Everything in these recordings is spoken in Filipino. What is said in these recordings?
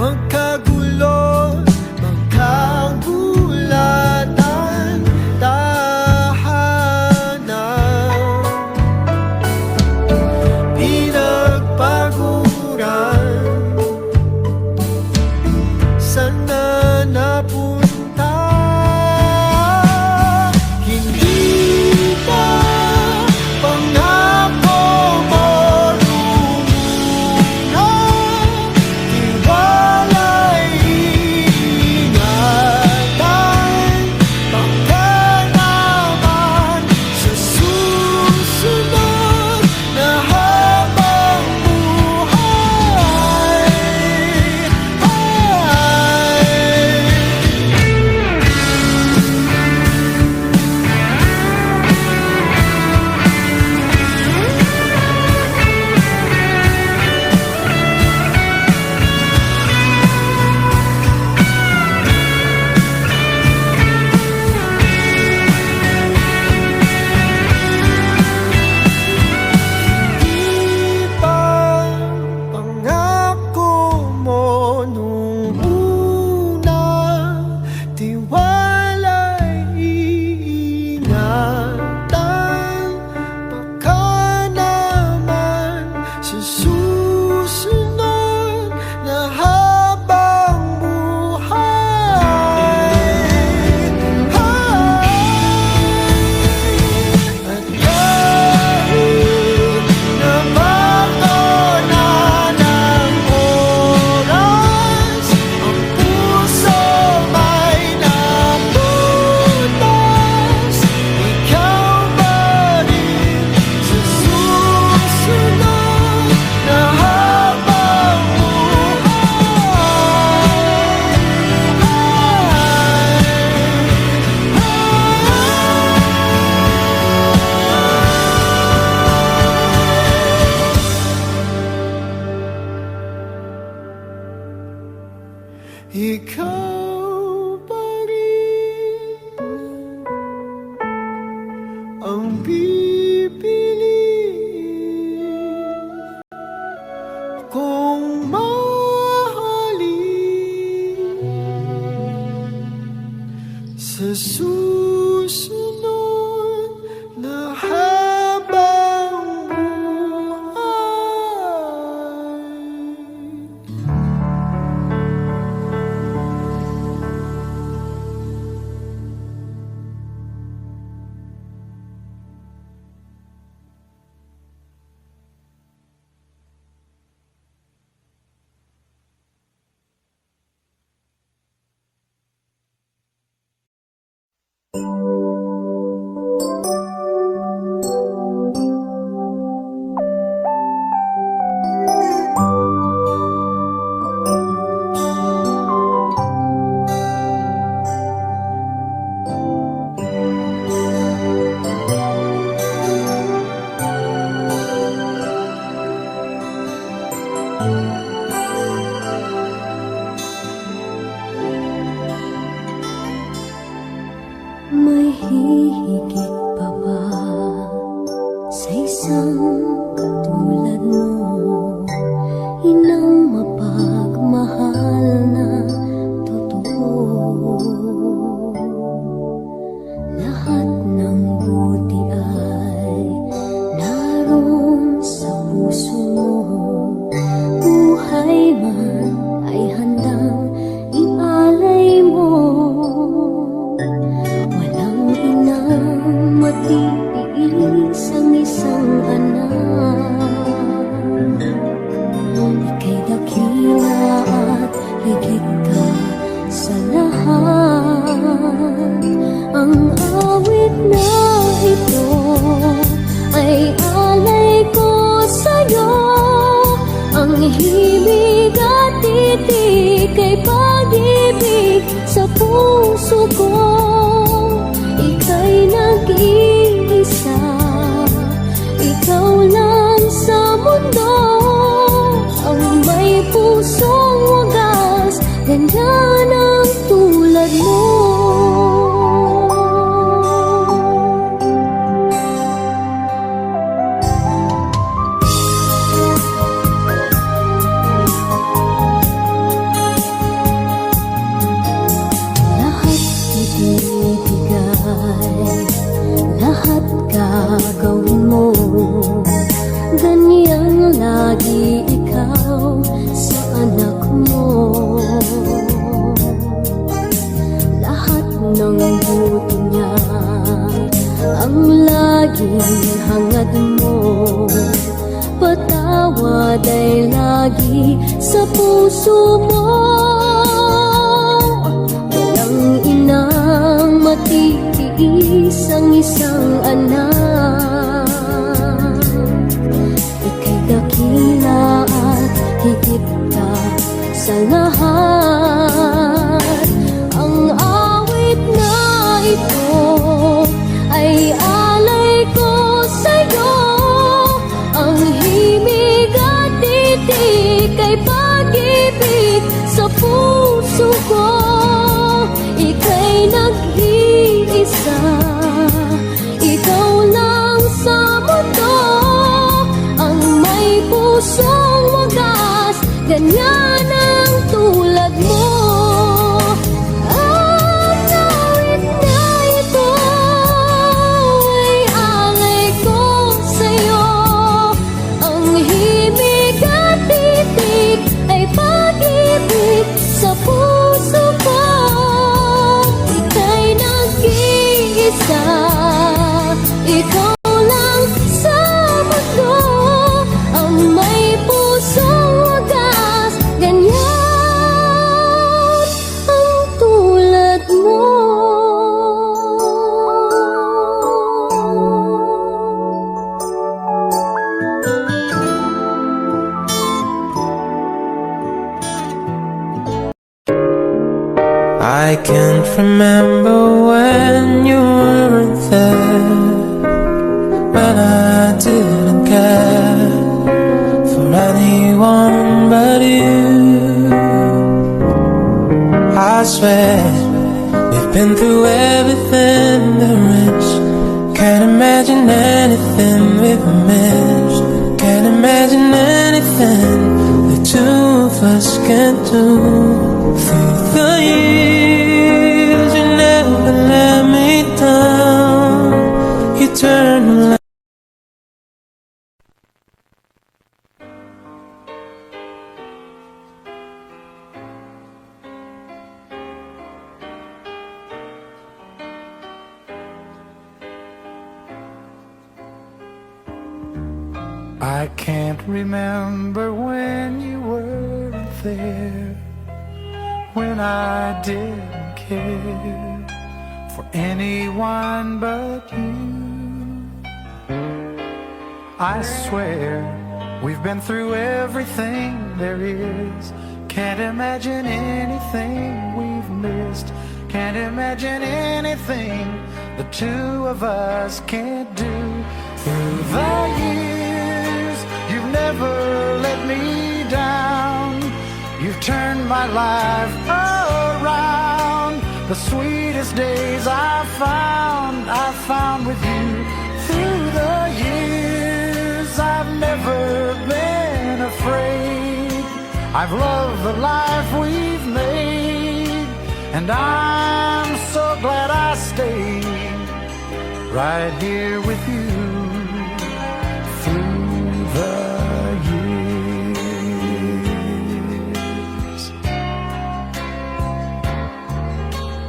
magkagulo, magkagulatan, tahanan, pinagpaguran, sana napunta. Hindi pa pangako mo lumuna, tiwala'y ingatan, baka naman sa susunod na habang buhay Di ba pangako mo nung una, tiwala'y iingatan, baka naman sa susunod na habang buhay. At kahit na magdona ng oras, ang puso may naputas, ikaw pa rin sa susunod na habang ikaw pa rin ang pipiliin kung mahalin sa susunod na habang buhay. May hihigit pa ba sa isang katulad mo? Inang mapagmahal na totoo. Lahat ng buti ay naroon sa puso mo. Buhay man ay handang ialay mo. Walang inang matiis ang isang anak. Ika'y dakila at higit ka sa lahat. Ang awit na ito ay alay ko sa'yo. Ang himig at titik ay pag-ibig sa puso ko. Ika'y nag-iisa, ikaw lang sa mundo. Ang may pusong wagas, ganda ng tulad mo. naging hangad mo. Patawad ay lagi sa puso mo. Walang inang matitiis ang isang anak. Ika'y dakila at higit ka sa lahat. Ang awit na ito ay alay ko sa'yo. Ang himig at titik ay pag-ibig sa puso ko. Ika'y nag-iisa, ikaw lang sa mundo. Ang may pusong wagas, ganyan ang tulad mo. Ang awit na ito ay alay ko sa'yo. Ang himig at titik ay pag-ibig sa puso ko. Ika'y nag-iisa, ikaw lang sa mundo. Ang may pusong wagas, ganyan ang tulad mo. I can't remember when you weren't there, when I didn't care for anyone but you. I swear we've been through everything there is. Can't imagine anything we've missed. Can't imagine anything the two of us can do. Through the years, you never let me down. You turned my life. I can't remember when you weren't there, when I didn't care for anyone but you. I swear we've been through everything there is. Can't imagine anything we've missed. Can't imagine anything the two of us can't do. Through the years, you've never let me down. You've turned my life around. The sweetest days I found with you. Through the years, I've never been afraid. I've loved the life we've made, and I'm so glad I stayed right here with you. Through the years,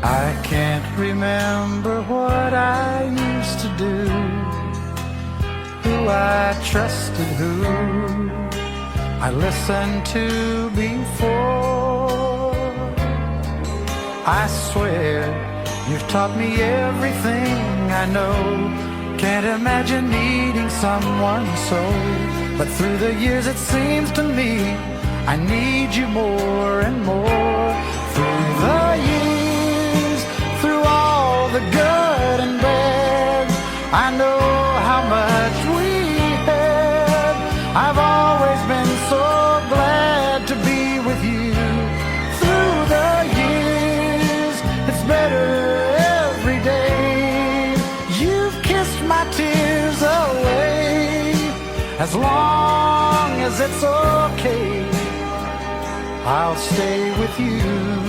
I can't remember what I used to do, who I trusted, who I listened to before. I swear you've taught me everything I know. Can't imagine needing someone so, but through the years it seems to me I need you more and more. Through the years, through all the good and bad, I know how much we had. I've always been so glad to be with you. Through the years, it's better every day. You've kissed my tears away. As long as it's okay, I'll stay with you.